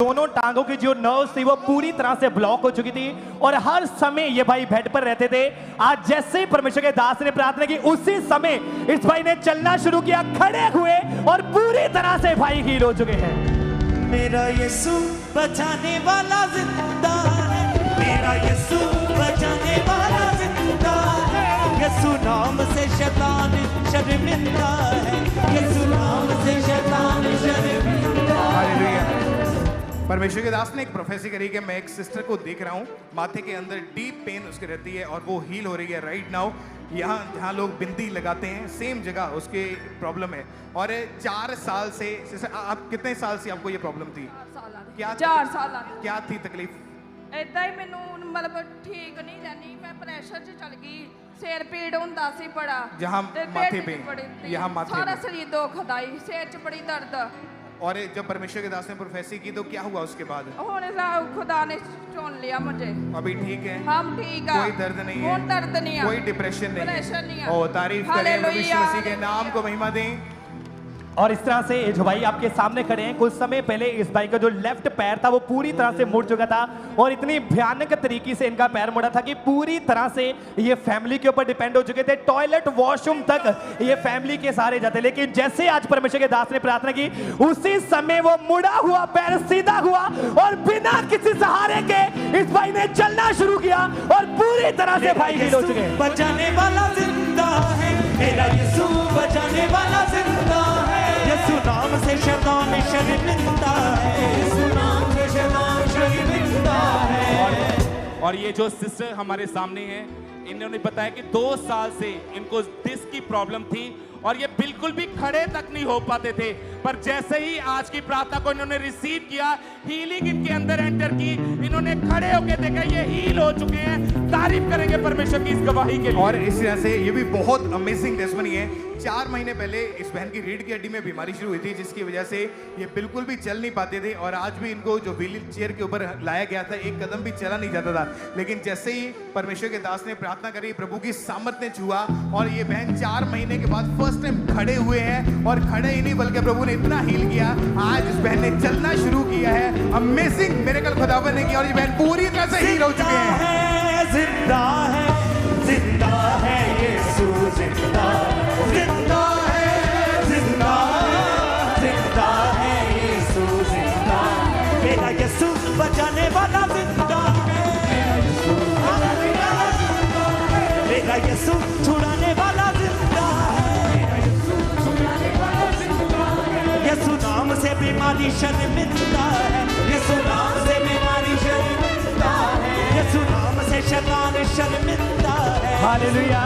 दोनों टांगों की जो नर्व्स थी वो पूरी तरह से ब्लॉक हो चुकी थी और हर समय ये भाई बेड पर रहते थे। आज जैसे ही परमेश्वर के दास ने प्रार्थना की, उसी समय इस भाई ने चलना शुरू किया, खड़े हुए और पूरी तरह से भाई हील हो चुके हैं। मेरा यीशु बचाने वाला जिंदा है, मेरा यीशु बचाने वाला जिंदा है। यीशु नाम से शैतान शर्मिंदा है, यीशु नाम से शैतान शर्मिंदा है। हालेलुया। परमेश्वर के दास ने एक प्रोफेसी करी कि मैं एक सिस्टर को देख रहा हूँ, माथे के अंदर डीप पेन उसकी रहती है और वो हील हो रही है राइट नाउ। यहाँ जहाँ लोग बिंदी लगाते हैं सेम जगह उसके प्रॉब्लम है और 4 साल से आप कितने साल से आपको ये प्रॉब्लम थी? क्या 4 साल क्या थी तकलीफ? ਇਦਾਂ ਹੀ ਮੈਨੂੰ ਮਤਲਬ ਠੀਕ ਨਹੀਂ ਰਹਿੰਦੀ, मैं प्रेशर 'ਚ चल गई, ਸਿਰ ਪੀੜ ਹੁੰਦਾ ਸੀ ਬੜਾ, जहाँ ਤੇ माथे ਢਿੱਡ 'ਚ पे, ਬੜੀ ਪੀੜ, यहाँ माथे ਸਾਰਾ पे। ਸਰੀਰ ਦੁਖਦਾ ਈ, ਸਿਰ 'ਚ ਬੜੀ ਦਰਦ। और जब परमेश्वर के दास ने प्रोफेसी की तो क्या हुआ उसके बाद? ਹੁਣ खुदा ने चुन लिया मुझे, अभी ठीक है? हम ठीक है, कोई दर्द नहीं है? ਹੁਣ दर्द नहीं है, कोई डिप्रेशन नहीं प्रेशर नहीं है। ओ तारीफ करें प्रभु यीशु हालेलुया, मसीह के नाम को महिमा दें। और इस तरह से जो भाई आपके सामने खड़े हैं, कुछ समय पहले इस भाई का जो लेफ्ट पैर था वो पूरी तरह से मुड़ चुका था और इतनी भयानक तरीके से इनका पैर मुड़ा था कि पूरी तरह से ये फैमिली के ऊपर डिपेंड हो चुके थे। टॉयलेट वॉशरूम तक ये फैमिली के सहारे जाते, लेकिन जैसे आज परमेश्वर के दास ने प्रार्थना की, उसी समय वो मुड़ा हुआ पैर सीधा हुआ और बिना किसी सहारे के इस भाई ने चलना शुरू किया और पूरी तरह से भाई हील हो चुके हैं। बचाने वाला जिंदा है, मेरा यीशु बचाने वाला जिंदा है। यीशु नाम से शैतान शर्मिंदा है, यीशु नाम से शैतान शर्मिंदा है। और ये जो सिस्टर हमारे सामने है, इन्होंने बताया कि 2 साल से इनको डिस्क की प्रॉब्लम थी और ये बिल्कुल भी खड़े तक नहीं हो पाते थे, पर जैसे ही आज की प्रार्थना को इन्होंने रिसीव किया, हीलिंग इनके अंदर एंटर की, इन्होंने खड़े होकर देखा ये हील हो चुके हैं। तारीफ करेंगे परमेश्वर की इस गवाही के लिए। और इस तरह से ये भी बहुत अमेजिंग टेस्टमनी है। 4 महीने पहले इस बहन की रीढ़ की हड्डी में बीमारी शुरू हुई थी, जिसकी वजह से ये बिल्कुल भी चल नहीं पाते थे और आज भी इनको जो व्हील चेयर के ऊपर लाया गया था, एक कदम भी चला नहीं जाता था। लेकिन जैसे ही परमेश्वर के दास ने प्रार्थना करी, प्रभु की सामर्थ ने छुआ और ये बहन 4 महीने के बाद फर्स्ट टाइम खड़े हुए हैं और खड़े ही नहीं बल्कि प्रभु ने इतना हील किया, आज इस बहन ने चलना शुरू किया है। अमेजिंग मिरेकल खुदावन ने किया और ये बहन पूरी तरह से हील हो चुके हैं। जिंदा है, जिंदा है यीशु, जिंदा जिंदा है, जिंदा जिंदा है यीशु बचाने वाला जिंदा है, मेरा यीशु छुड़ाने वाला जिंदा है, यीशु नाम से बीमारी शर्मिंदा है, यीशु नाम से बीमारी शर्मिंदा है, यीशु नाम से शैतान शर्मिंदा है। हालेलुया।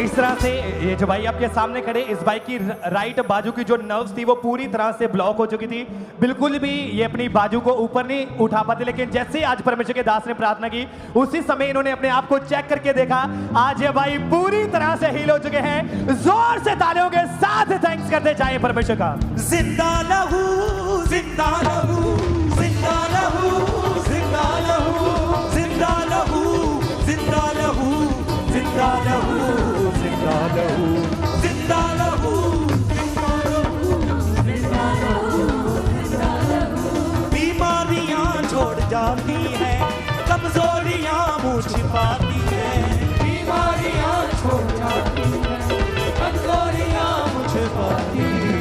इस तरह से ये जो भाई आपके सामने खड़े, इस भाई की राइट बाजू की जो नर्व्स थी वो पूरी तरह से ब्लॉक हो चुकी थी, बिल्कुल भी ये अपनी बाजू को ऊपर नहीं उठा पाते। लेकिन जैसे ही आज परमेश्वर के दास ने प्रार्थना की, उसी समय इन्होंने अपने आप को चेक करके देखा, आज ये भाई पूरी तरह से हील हो चुके हैं। जोर से तालियों के साथ थैंक्स करते जाए परमेश्वर का। जिंदा लहू, जिंदा लहू, जिंदा लहू, जिंदा लहू, जिंदा लहू, जिंदा लहू, जिंदा लहू, जिंदा लहू, जिंदा लहू, जिंदा लहू, बीमारियां छोड़ जाती हैं, कमजोरियां मुँह छिपाती हैं, बीमारियां छोड़ जाती हैं, कमजोरियां मुँह छिपाती हैं।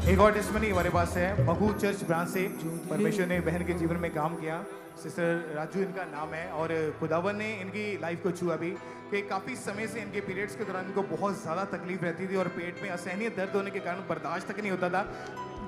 एक और टेस्टमनी हमारे पास है मगू चर्च ब्रांच से। परमेश्वर ने बहन के जीवन में काम किया। सिस्टर राजू इनका नाम है और खुदावन ने इनकी लाइफ को छुआ भी कि काफ़ी समय से इनके पीरियड्स के दौरान इनको बहुत ज़्यादा तकलीफ रहती थी और पेट में असहनीय दर्द होने के कारण बर्दाश्त तक नहीं होता था।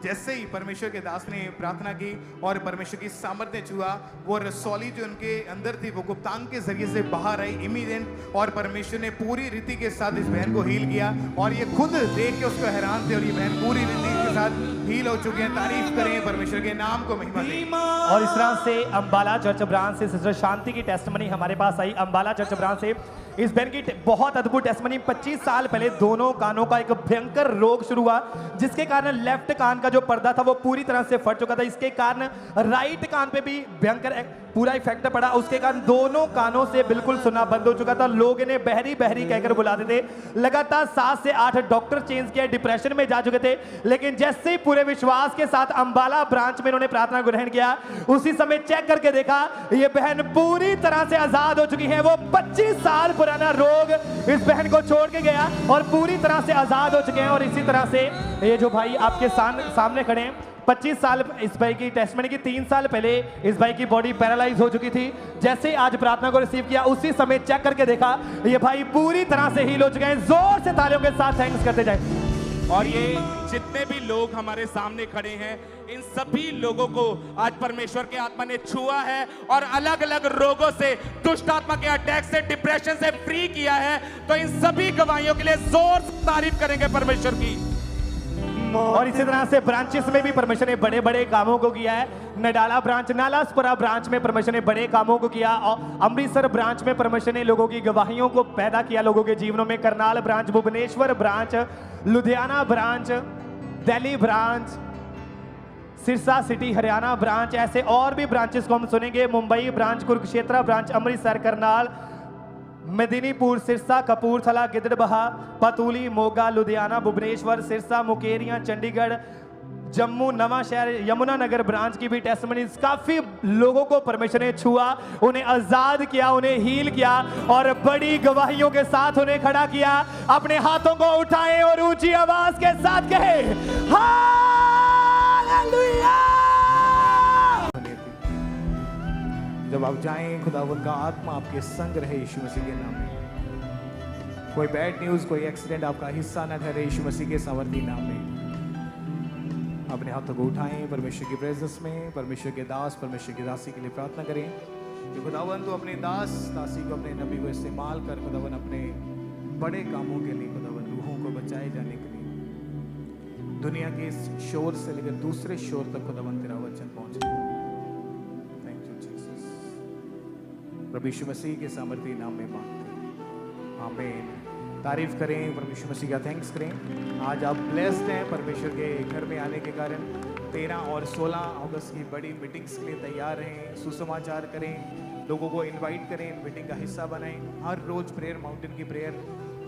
जैसे ही परमेश्वर के दास ने प्रार्थना की और परमेश्वर की सामर्थ्य छुआ, वो रसौली जो उनके अंदर थी वो गुप्तांग के जरिए से बाहर आई इमीडिएट, और परमेश्वर ने पूरी रीति के साथ इस बहन को हील किया। और ये खुद देख के उसको हैरान थे और ये बहन पूरी रीति के साथ हील हो चुके हैं। तारीफ करें परमेश्वर के नाम को, महिमा दें। और इस तरह से अंबाला चर्च ब्रांच से सिस्टर शांति की टेस्टमनी हमारे पास आई। अंबाला चर्च ब्रांच से इस बहन की बहुत अद्भुत टेस्टमनी। 25 साल पहले दोनों कानों का एक भयंकर रोग शुरू हुआ, जिसके कारण लेफ्ट कान का जो पर्दा था वो पूरी तरह से फट चुका था। इसके कारण राइट कान पे भी भयंकर पूरा इफेक्ट पड़ा। उसके कारण दोनों कानों से बिल्कुल सुनना बंद हो चुका था। लोग इन्हें बहरी बहरी कहकर बुलाते थे। लगातार 7 से 8 डॉक्टर चेंज किया, डिप्रेशन में जा चुके थे। लेकिन जैसे ही पूरे विश्वास के साथ अंबाला ब्रांच में इन्होंने प्रार्थना ग्रहण किया, उसी समय चेक करके देखा ये बहन पूरी तरह से आजाद हो चुकी है। वो 25 साल पुराना रोग इस बहन को छोड़ के गया और पूरी तरह से आजाद हो चुके हैं। और इसी तरह से ये जो भाई आपके सामने खड़े हैं, 25 साल इस भाई की टेस्टमनी की। 3 साल पहले इस भाई की बॉडी पैरालाइज हो चुकी थी। जैसे ही आज प्रार्थना को रिसीव किया, उसी समय चेक करके देखा ये भाई पूरी तरह से हील हो चुके हैं। जोर से तालियों के साथ थैंक्स करते जाए। और ये जितने भी लोग हमारे सामने खड़े हैं, इन सभी लोगों को आज परमेश्वर के आत्मा ने छुआ है और अलग अलग रोगों से, दुष्ट आत्मा के अटैक से, डिप्रेशन से फ्री किया है। तो इन सभी गवाहियों के लिए जोर से तारीफ करेंगे परमेश्वर की। और इसी तरह से ब्रांचेस में भी परमेश्वर ने बड़े बड़े कामों को किया है। नडाला ब्रांच, नालासपुरा ब्रांच में परमेश्वर ने बड़े कामों को किया। और अमृतसर ब्रांच में परमेश्वर ने लोगों की गवाहियों को पैदा किया लोगों के जीवनों में। Karnal branch, Bhubaneswar branch, Ludhiana branch, Delhi branch, Sirsa city Haryana branch, ऐसे और भी ब्रांचेस को हम सुनेंगे। Mumbai branch, Kurukshetra branch, Amritsar, Karnal, Medinipur, Sirsa, Kapurthala, Gidderbaha, Patuli, Moga, Ludhiana, Bhubaneswar, Sirsa, Mukerian, Chandigarh, Jammu, Nawanshahr, Yamunanagar branch की भी टेस्टमनीज। काफी लोगों को परमेश्वर ने छुआ, उन्हें आजाद किया, उन्हें हील किया और बड़ी गवाहियों के साथ उन्हें खड़ा किया। अपने हाथों को उठाएं और ऊंची आवाज के साथ कहें हालेलुया। जब आप जाएं, खुदावंद का आत्मा आपके संग रहे यीशु मसीह के नाम में। कोई बैड न्यूज, कोई एक्सीडेंट आपका हिस्सा न ठहरे यीशु मसीह के सामर्थी नाम में। अपने हाथों को उठाएं परमेश्वर की प्रेजेंस में। परमेश्वर के दास, परमेश्वर की दासी के लिए प्रार्थना करें कि खुदावंद तो अपने दास दासी को, अपने नबी को इस्तेमाल कर खुदावंद अपने बड़े कामों के लिए, खुदावंद रूहों को बचाए जाने के लिए दुनिया के इस शोर से लेकर दूसरे शोर तक खुदावंद तेरा वचन पहुंचे। Thank you Jesus. प्रभु यीशु मसीह के सामर्थी नाम में मांगते हैं, आमीन। तारीफ करें परमेश्वर मसीह का, थैंक्स करें। आज आप ब्लेस्ड हैं परमेश्वर के घर में आने के कारण। 13 और 16 अगस्त की बड़ी मीटिंग्स के लिए तैयार रहें। सुसमाचार करें, लोगों को इनवाइट करें, इन मीटिंग का हिस्सा बनाएं। हर रोज़ प्रेयर माउंटेन की प्रेयर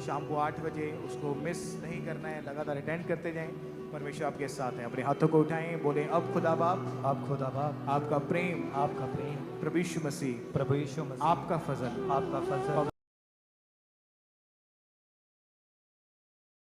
शाम को 8 बजे, उसको मिस नहीं करना है, लगातार अटेंड करते जाएं। परमेश्वर आपके साथ है। अपने हाथों को उठाएं, बोलें अब खुदा बाप, आप खुदा बाप, आपका प्रेम, आपका प्रेम, प्रभु यीशु मसीह, प्रभु यीशु मसीह, आपका फजल, आपका फजल